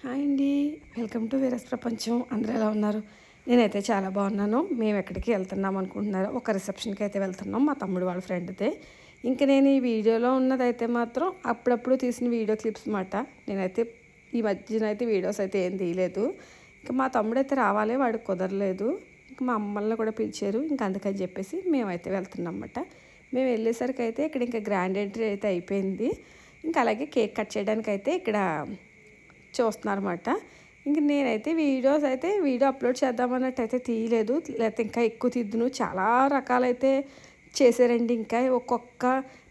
Hi అండి, welcome to వీరస్ ప్రపంచం. అందరూ ఎలా ఉన్నారు? నేనైతే చాలా బాగున్నాను. మేము ఎక్కడికి వెళ్తున్నాం అనుకుంటున్నారు? ఒక రిసెప్షన్కి అయితే వెళ్తున్నాం, మా తమ్ముడు వాళ్ళ ఫ్రెండ్దే. ఇంకా నేను ఈ వీడియోలో ఉన్నదైతే మాత్రం అప్పుడప్పుడు తీసిన వీడియో క్లిప్స్ మాట. నేనైతే ఈ మధ్యన అయితే వీడియోస్ అయితే ఏం తీయలేదు. ఇంకా మా తమ్ముడు అయితే రావాలి, వాడికి కుదరలేదు. ఇంకా మా అమ్మల్ని కూడా పిలిచారు, ఇంకా అందుకని చెప్పేసి మేమైతే వెళ్తున్నాం అన్నమాట. మేము వెళ్ళేసరికి అయితే ఇక్కడ ఇంకా గ్రాండ్ ఎంట్రీ అయితే అయిపోయింది. ఇంకా అలాగే కేక్ కట్ చేయడానికి అయితే ఇక్కడ చూస్తున్నారన్నమాట. ఇంక నేనైతే వీడియో అప్లోడ్ చేద్దామన్నట్టు అయితే తీయలేదు, లేకపోతే ఇంకా ఎక్కువ తీద్దును. చాలా రకాలైతే చేశారండి. ఇంకా ఒక్కొక్క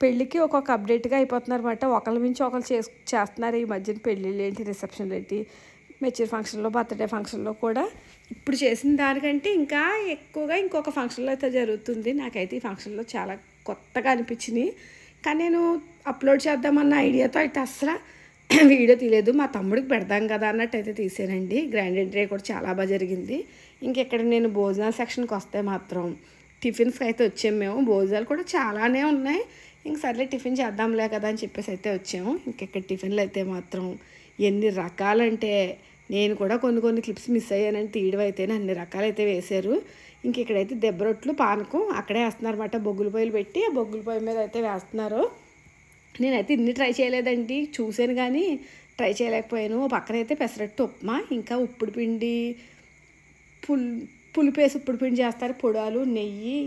పెళ్ళికి ఒక్కొక్క అప్డేట్గా అయిపోతున్నారన్నమాట. ఒకళ్ళ మించి ఒకళ్ళు చేస్తున్నారు ఈ మధ్యన. పెళ్ళిళ్ళు ఏంటి, రిసెప్షన్లు ఏంటి, మెచ్యూర్ ఫంక్షన్లో, బర్త్డే ఫంక్షన్లో కూడా ఇప్పుడు చేసిన దానికంటే ఇంకా ఎక్కువగా ఇంకొక ఫంక్షన్లో అయితే జరుగుతుంది. నాకైతే ఈ ఫంక్షన్లో చాలా కొత్తగా అనిపించింది. కానీ నేను అప్లోడ్ చేద్దామన్న ఐడియాతో అయితే అసలు వీడియో తీయలేదు. మా తమ్ముడికి పెడదాం కదా అన్నట్టు అయితే తీసానండి. గ్రాండ్ ఎంట్రీ కూడా చాలా బాగా జరిగింది. ఇంకెక్కడ నేను భోజనాల సెక్షన్కి వస్తే మాత్రం టిఫిన్స్కి అయితే వచ్చాము మేము. భోజనాలు కూడా చాలానే ఉన్నాయి. ఇంక సర్లే టిఫిన్ చేద్దాంలే కదా అని చెప్పేసి అయితే వచ్చాము. ఇంకెక్కడ టిఫిన్లు అయితే మాత్రం ఎన్ని రకాలంటే నేను కూడా కొన్ని క్లిప్స్ మిస్ అయ్యానని తీయడం అయితే అన్ని రకాలైతే వేశారు. ఇంక ఇక్కడైతే దెబ్బ రొట్లు, పానకం అక్కడే వేస్తున్నారు అన్నమాట. బొగ్గుల పొయ్యిలు పెట్టి ఆ బొగ్గుల పొయ్యి మీద అయితే వేస్తున్నారు. నేనైతే ఇన్ని ట్రై చేయలేదండి, చూశాను కానీ ట్రై చేయలేకపోయాను. పక్కనైతే పెసరట్టు ఉప్మా, ఇంకా ఉప్పుడు పిండి పులిపేసి ఉప్పుడు పిండి చేస్తారు, పొడాలు, నెయ్యి,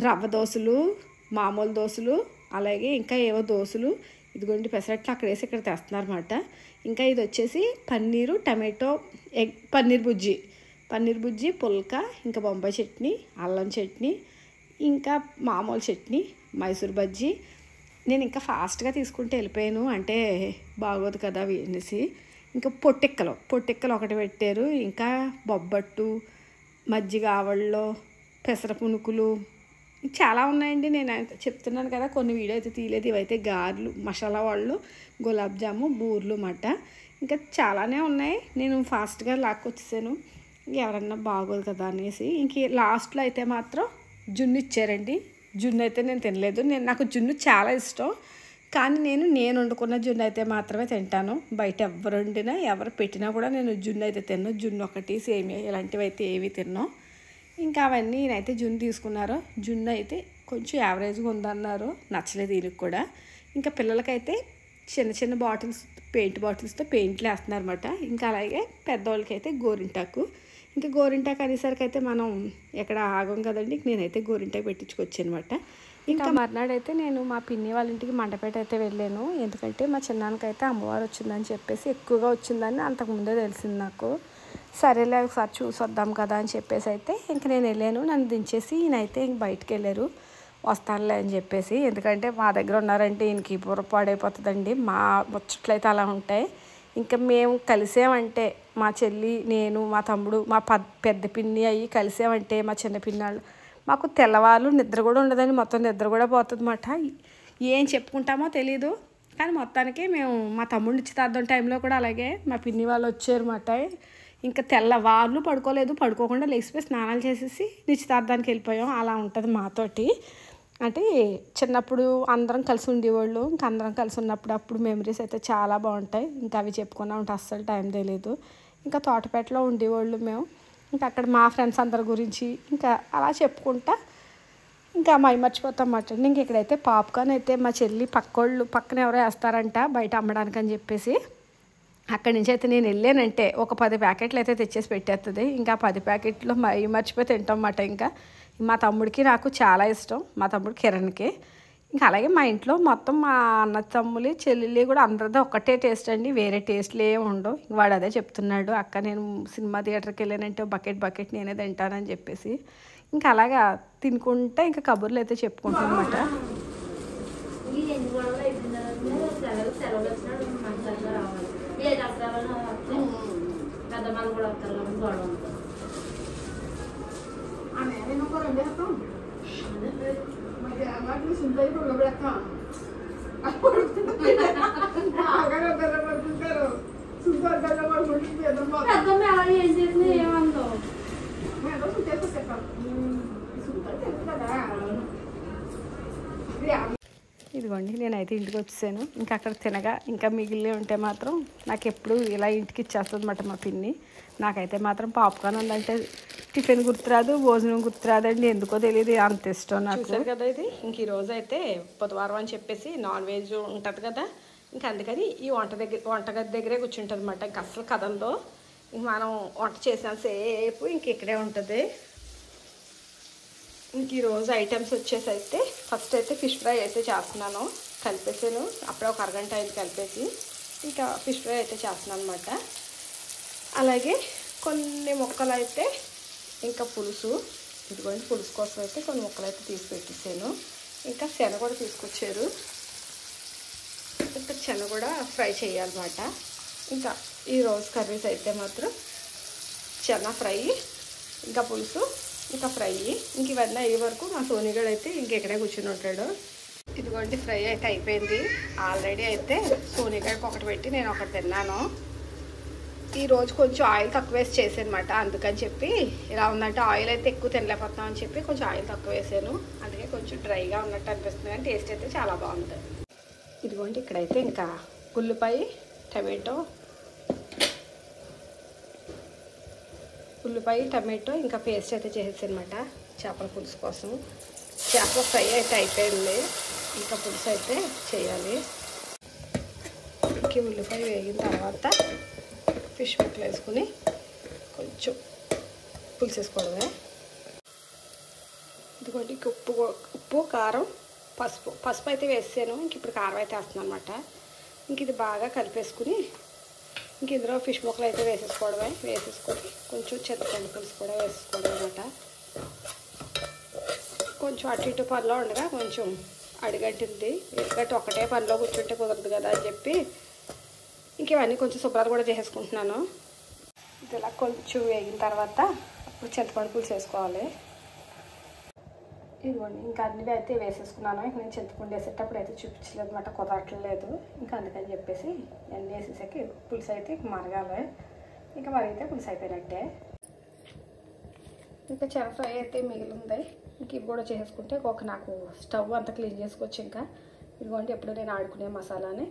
రవ్వ దోశలు, మామూలు దోశలు, అలాగే ఇంకా ఏవో దోశలు. ఇదిగోండి పెసరట్లు అక్కడ వేసి ఇక్కడ తెస్తున్నారు అన్నమాట. ఇంకా ఇది వచ్చేసి పన్నీరు, టమాటో, ఎగ్, పన్నీర్ బుజ్జి, పుల్క, ఇంకా బొంబాయి చట్నీ, అల్లం చట్నీ, ఇంకా మామూలు చట్నీ, మైసూర్ బజ్జీ. నేను ఇంకా ఫాస్ట్గా తీసుకుంటూ వెళ్ళిపోయాను, అంటే బాగోదు కదా అనేసి. ఇంకా పొట్టెక్కలు ఒకటి పెట్టారు. ఇంకా బొబ్బట్టు, మజ్జిగ ఆవళ్ళు, పెసర పునుకులు చాలా ఉన్నాయండి. నేను చెప్తున్నాను కదా, కొన్ని వీడియో అయితే తీయలేదు. ఇవైతే గారెలు, మసాలా వాళ్ళు, గులాబ్ జాము, బూర్లు మాట. ఇంకా చాలానే ఉన్నాయి. నేను ఫాస్ట్గా లాక్కొచ్చేసాను, ఎవరన్నా బాగోదు కదా అనేసి. ఇంక లాస్ట్లో అయితే మాత్రం జున్ను ఇచ్చారండి. జున్ను అయితే నేను తినలేదు. నాకు జున్ను చాలా ఇష్టం, కానీ నేను వండుకున్న జున్ను అయితే మాత్రమే తింటాను. బయట ఎవరు వండినా ఎవరు పెట్టినా కూడా నేను జున్ను అయితే తిన్నాను. జున్ను ఒకటి, సేమియా ఇలాంటివి అయితే ఏవి తిన్నాను. ఇంకా అవన్నీ నేనైతే జున్ను తీసుకున్నారు. జున్ను అయితే కొంచెం యావరేజ్గా ఉందన్నారు, నచ్చలేదు వీళ్ళకి కూడా. ఇంకా పిల్లలకైతే చిన్న బాటిల్స్, పెయింట్ బాటిల్స్తో పెయింట్లు వేస్తున్నారు అన్నమాట. ఇంకా అలాగే పెద్దవాళ్ళకైతే గోరింటాకు. ఇంకా గోరింటాకు అనేసరికి అయితే మనం ఎక్కడ ఆగం కదండి. నేనైతే గోరింటాకు పెట్టించుకొచ్చాను అనమాట. ఇంకా మర్నాడైతే నేను మా పిన్ని వాళ్ళ ఇంటికి మండపేట అయితే వెళ్ళాను. ఎందుకంటే మా చిన్నాన్నకైతే అమ్మవారు వచ్చిందని చెప్పేసి, ఎక్కువగా వచ్చిందని అంతకుముందే తెలిసింది నాకు. సరేలే ఒకసారి చూసొద్దాం కదా అని చెప్పేసి అయితే ఇంక నేను వెళ్ళాను. నన్ను దించేసి ఈయనైతే ఇంక బయటకు వెళ్ళారు, వస్తానులే అని చెప్పేసి. ఎందుకంటే మా దగ్గర ఉన్నారంటే ఈయనకి పాడైపోతుందండి. మా ముచ్చట్లు అయితే అలా ఉంటాయి. ఇంకా మేము కలిసామంటే, మా చెల్లి, నేను, మా తమ్ముడు, మా పెద్ద పిన్ని అయ్యి కలిసామంటే, మా చిన్న పిన్నాళ్ళు, మాకు తెల్లవాళ్ళు నిద్ర కూడా ఉండదండి. మొత్తం నిద్ర కూడా పోతుంది అన్నమాట. ఏం చెప్పుకుంటామో తెలీదు. కానీ మొత్తానికి మేము మా తమ్ముడు నిశ్చితార్థం టైంలో కూడా అలాగే మా పిన్ని వాళ్ళు వచ్చారన్నమాట. ఇంకా తెల్లవాళ్ళు పడుకోకుండా లేచిపోయి స్నానాలు చేసేసి నిశ్చితార్థానికి వెళ్ళిపోయాం. అలా ఉంటుంది మాతోటి. అంటే చిన్నప్పుడు అందరం కలిసి ఉండేవాళ్ళు. ఇంకా అందరం కలిసి ఉన్నప్పుడు అప్పుడు మెమరీస్ అయితే చాలా బాగుంటాయి. ఇంకా అవి చెప్పుకున్నా ఉంటే అస్సలు టైం తెలియదు. ఇంకా తోటపేటలో ఉండేవాళ్ళు మేము. ఇంకా అక్కడ మా ఫ్రెండ్స్ అందరి గురించి ఇంకా అలా చెప్పుకుంటా ఇంకా మర్చిపోతాం అన్నమాట. ఇంక ఇక్కడైతే పాప్కార్న్ అయితే మా చెల్లి పక్కన ఎవరో వేస్తారంట బయట అమ్మడానికి అని చెప్పేసి, అక్కడి నుంచి అయితే నేను వెళ్ళానంటే ఒక 10 ప్యాకెట్లు అయితే తెచ్చేసి పెట్టేస్తుంది. ఇంకా 10 ప్యాకెట్లు మర్చిపోయి తింటాం అన్నమాట. ఇంకా మా తమ్ముడికి నాకు చాలా ఇష్టం, మా తమ్ముడు కిరణ్కి. ఇంకా అలాగే మా ఇంట్లో మొత్తం మా అన్న తమ్ములి, చెల్లెళ్ళు కూడా అందరిది ఒకటే టేస్ట్ అండి, వేరే టేస్ట్లు ఏమి ఉండవు. వాడు అదే చెప్తున్నాడు, అక్క నేను సినిమా థియేటర్కి వెళ్ళానంటే బకెట్ నేనే తింటానని చెప్పేసి. ఇంకా అలాగా తినుకుంటే ఇంకా కబుర్లు అయితే చెప్పుకుంటాం అన్నమాట. ఇదిగోండి నేనైతే ఇంటికి వచ్చేసాను. ఇంకా అక్కడ తినగా ఇంకా మిగిలి ఉంటే మాత్రం నాకు ఎప్పుడు ఇలా ఇంటికి ఇచ్చేస్తుంది అన్నమాట మా పిన్ని. నాకైతే మాత్రం పాప్కార్న్ ఉందంటే టిఫిన్ గుర్తురాదు, భోజనం గుర్తురాదండి, ఎందుకో తెలియదు, అంత ఇష్టం నాకు. చూసారు కదా ఇది. ఇంక ఈరోజు అయితే బుధవారం అని చెప్పేసి నాన్ వెజ్ ఉంటుంది కదా, ఇంకా అందుకని ఈ వంటగది దగ్గరే కూర్చుంటుంది అన్నమాట. ఇంక అసలు కదలదో. ఇంక మనం వంట చేసినంతసేపు ఇంక ఇక్కడే ఉంటుంది. ఇంక ఈరోజు ఐటమ్స్ వచ్చేసి అయితే ఫస్ట్ అయితే ఫిష్ ఫ్రై అయితే చేస్తున్నాను. కలిపేసాను అప్పుడే ఒక అరగంట అయింది కలిపేసి. ఇంకా ఫిష్ ఫ్రై అయితే చేస్తున్నాను అనమాట. అలాగే కొన్ని ముక్కలు అయితే ఇంకా పులుసు, ఇదిగోండి పులుసు కోసం అయితే కొన్ని ముక్కలు అయితే తీసి పెట్టేసాను. ఇంకా శనగ కూడా తీసుకొచ్చారు. ఇంకా శనగ కూడా ఫ్రై చేయాలన్నమాట. ఇంకా ఈరోజు కర్రీస్ అయితే మాత్రం శనగ ఫ్రై, ఇంకా పులుసు, ఇంకా ఫ్రై. ఇంక ఇవన్నీ అయ్యే వరకు మా సోనిగాడు అయితే ఇంకెక్కడే కూర్చుని ఉంటాడు. ఇదిగోండి ఫ్రై అయితే అయిపోయింది ఆల్రెడీ. అయితే సోనిగాడికి ఒకటి పెట్టి నేను ఒకటి తిన్నాను. ఈరోజు కొంచెం ఆయిల్ తక్కువ వేసి చేసాను అనమాట. అందుకని చెప్పి ఇలా ఉందంటే ఆయిల్ అయితే ఎక్కువ తినలేకపోతాం అని చెప్పి కొంచెం ఆయిల్ తక్కువ వేసాను. అందుకే కొంచెం డ్రైగా ఉన్నట్టు అనిపిస్తుంది, కానీ టేస్ట్ అయితే చాలా బాగుంటుంది. ఇదిగోండి ఇక్కడైతే ఇంకా ఉల్లిపాయ, టమాటో ఇంకా పేస్ట్ అయితే చేసేసి అనమాట చేపల పులుసు కోసం. చేపల ఫ్రై అయితే అయిపోయింది, ఇంకా పులుసు అయితే చేయాలి. ఇంక ఉల్లిపాయ వేగిన తర్వాత ఫిష్ ముక్కలు వేసుకుని కొంచెం పులుసు వేసుకోవడమే. ఇదిగోండి ఉప్పు, కారం, పసుపు అయితే వేసాను. ఇంక ఇప్పుడు కారం అయితే వేస్తున్నాను అనమాట. ఇంక ఇది బాగా కలిపేసుకుని ఇంక ఇందులో ఫిష్ ముక్కలు అయితే వేసేసుకోవడమే. వేసేసుకొని కొంచెం చింతపండు పులుసు కూడా వేసుకోవడం అనమాట. కొంచెం అటు ఇటు పనిలో ఉండగా కొంచెం అడిగట్టింది. ఎందుకంటే ఒకటే పనిలో కూర్చుంటే కుదరదు కదా అని చెప్పి ఇంక ఇవన్నీ కొంచెం శుభ్రాలు కూడా చేసేసుకుంటున్నాను. ఇది ఇలా కొంచెం వేగిన తర్వాత అప్పుడు చింతపండు పులుసు వేసుకోవాలి. ఇదిగోండి ఇంకా అన్నీ అయితే వేసేసుకున్నాను. ఇంక నేను చింతపండు వేసేటప్పుడు అయితే చూపించలేదు అనమాట, కుదరట్లేదు. ఇంకా అందుకని చెప్పేసి అన్నీ వేసేసాక పులుసు అయితే మరగాలి. ఇంకా మరిగితే పులుసు అయిపోయినట్టే. ఇంకా చెర ఫ్రై అయితే మిగిలింది. ఇంక ఇవి కూడా చేసుకుంటే నాకు స్టవ్ అంతా క్లీన్ చేసుకోవచ్చు. ఇంకా ఇదిగోండి ఎప్పుడు నేను ఆడుకునే మసాలాని,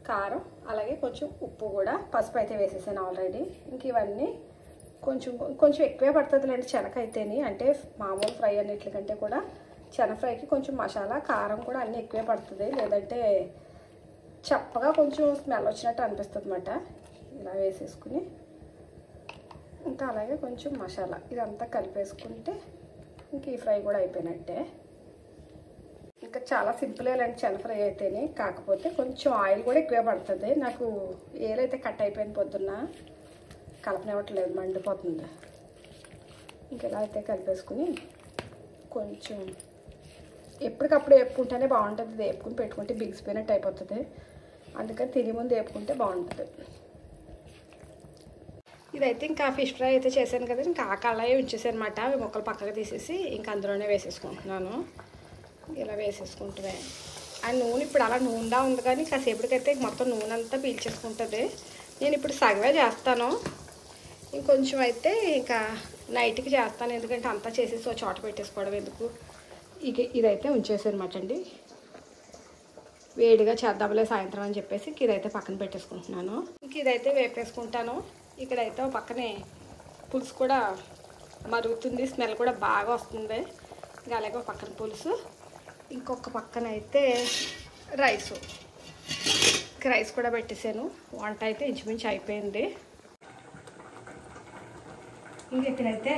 కారం, అలాగే కొంచెం ఉప్పు కూడా, పసుపు అయితే వేసేసాను ఆల్రెడీ. ఇంక ఇవన్నీ కొంచెం ఎక్కువే పడుతుందిలేండి శనగ అయితేని. అంటే మామూలు ఫ్రై అన్నిటికంటే కూడా శనగ ఫ్రైకి కొంచెం మసాలా, కారం కూడా అన్నీ ఎక్కువే పడుతుంది. లేదంటే చప్పగా కొంచెం స్మెల్ వచ్చినట్టు అనిపిస్తుంది అన్నమాట. ఇలా వేసేసుకుని ఇంకా అలాగే కొంచెం మసాలా ఇదంతా కలిపేసుకుంటే ఇంక ఈ ఫ్రై కూడా అయిపోయినట్టే. ఇంకా చాలా సింపుల్ ఇలాంటి శనగ ఫ్రై అయితేనే, కాకపోతే కొంచెం ఆయిల్ కూడా ఎక్కువే పడుతుంది. నాకు ఏలైతే కట్ అయిపోయింది పొద్దున్న, కలపనివ్వట్లేదు, మండిపోతుంది. ఇంక ఇలా అయితే కలిపేసుకుని కొంచెం ఎప్పటికప్పుడు వేపుకుంటేనే బాగుంటుంది. వేపుకుని పెట్టుకుంటే బిగిసిపోయినట్టు అయిపోతుంది. అందుకని తిని ముందు వేపుకుంటే బాగుంటుంది. ఇదైతే ఇంకా ఫిష్ ఫ్రై అయితే చేశాను కదా, ఇంకా ఆ కళాయి ఉంచేసాను అనమాట. అవి ముక్కలు పక్కకు తీసేసి ఇంకా అందులోనే వేసేసుకుంటున్నాను. ఇలా వేసేసుకుంటే ఆ నూనె ఇప్పుడు అలా నూనెలా ఉంది, కానీ కాసేపటికైతే మొత్తం నూనె అంతా పీల్చేసుకుంటుంది. నేను ఇప్పుడు సగమే చేస్తాను, ఇంకొంచెం అయితే ఇంకా నైట్కి చేస్తాను. ఎందుకంటే అంతా చేసేసి ఒక చోట పెట్టేసుకోవడం ఎందుకు. ఇదైతే ఉంచేసాను అనమాట అండి. వేడిగా చేద్దాంలే సాయంత్రం అని చెప్పేసి ఇదైతే పక్కన పెట్టేసుకుంటున్నాను. ఇంక ఇదైతే వేపేసుకుంటాను. ఇక్కడైతే ఒక పక్కనే పులుసు కూడా మరుగుతుంది, స్మెల్ కూడా బాగా వస్తుంది. ఇంకా అలాగే ఒక పక్కన పులుసు, ఇంకొక పక్కన అయితే రైస్ కూడా పెట్టేసాను. వంట అయితే ఇంచుమించు అయిపోయింది. ఇంక ఇక్కడైతే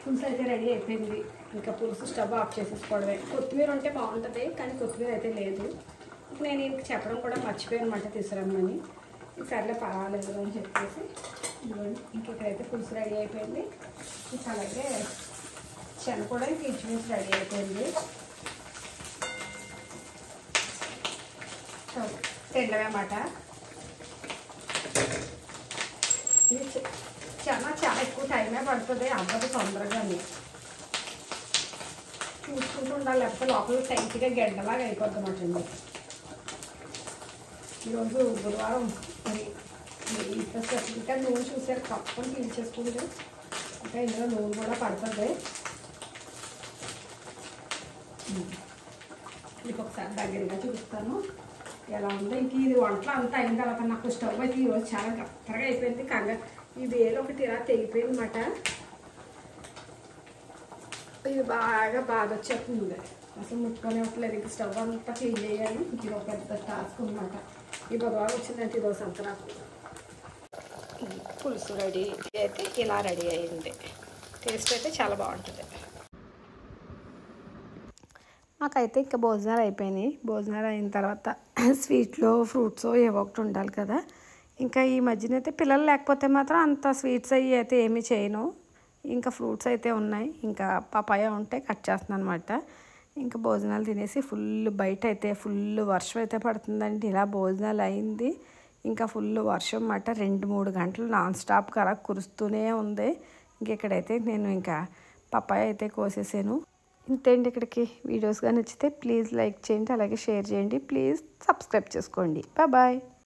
పులుసు అయితే రెడీ అయిపోయింది. ఇంకా పులుసు స్టవ్ ఆఫ్ చేసేసుకోవడమే. కొత్తిమీర ఉంటే బాగుంటుంది, కానీ కొత్తిమీర అయితే లేదు. నేను ఇంక చెప్పడం కూడా మర్చిపోయాను అనమాట తీసుకురమ్మని. సర్లే పర్వాలేదు అని చెప్పేసి ఇంక ఇక్కడైతే పులుసు రెడీ అయిపోయింది. ఇంకా అలాగే శనగ కూడా ఇంక ఇంచుమించు రెడీ అయిపోయింది. తినడమే అన్నమాట. ఇది చాలా ఎక్కువ టైమే పడుతుంది, అవ్వదు తొందరగానే. చూసుకుంటూ ఉండాలి, లేకపోతే లోపల టైట్గా గడ్డలాగా అయిపోద్ది అన్నమాట అండి. ఈరోజు బుధవారం మరి ఇంత స్పెషల్గా నూనె చూసారు, తప్పని పీల్చేసుకుంటే ఇంకా ఇందులో నూనె కూడా పడుతుంది. మీకు ఒకసారి దగ్గరగా చూపిస్తాను ఎలా ఉందో. ఇంక ఇది వంటలో అంతా అయిన తర్వాత నాకు స్టవ్ అయితే ఈరోజు చాలా గత్తరగా అయిపోయింది. ఈ వేలు ఒకటి ఇలా తెగిపోయింది అన్నమాట. ఇది బాగా బాధ వచ్చేస్తుంది, అసలు ముట్టుకొని ఇవ్వట్లేదు. ఇంక స్టవ్ అంతా క్లీన్ చేయాలి. ఇది ఒక పెద్ద టాస్క్ అనమాట. ఈ బుధవారం వచ్చిందంటే ఈరోజు అంతా నాకు. పులుసు రెడీ అయితే ఇలా రెడీ అయింది. టేస్ట్ అయితే చాలా బాగుంటుంది. మాకైతే ఇంకా భోజనాలు అయిపోయినాయి. భోజనాలు అయిన తర్వాత స్వీట్లో ఫ్రూట్స్ ఏవో ఒకటి ఉండాలి కదా. ఇంకా ఈ మధ్యన అయితే పిల్లలు లేకపోతే మాత్రం అంత స్వీట్స్ అవి అయితే ఏమీ చేయను. ఇంకా ఫ్రూట్స్ అయితే ఉన్నాయి. ఇంకా పపాయ ఉంటే కట్ చేస్తున్నాను అనమాట. ఇంకా భోజనాలు తినేసి బయట అయితే ఫుల్ వర్షం అయితే పడుతుందండి. ఇలా భోజనాలు అయింది. ఇంకా ఫుల్ వర్షం అన్నమాట. 2-3 గంటలు నాన్ స్టాప్గా అలా కురుస్తూనే ఉంది. ఇంకెక్కడైతే నేను ఇంకా పపాయ అయితే కోసేసాను. ఇంతేంటి ఇక్కడికి. వీడియోస్గా నచ్చితే ప్లీజ్ లైక్ చేయండి, అలాగే షేర్ చేయండి, ప్లీజ్ సబ్స్క్రైబ్ చేసుకోండి. బాయ్.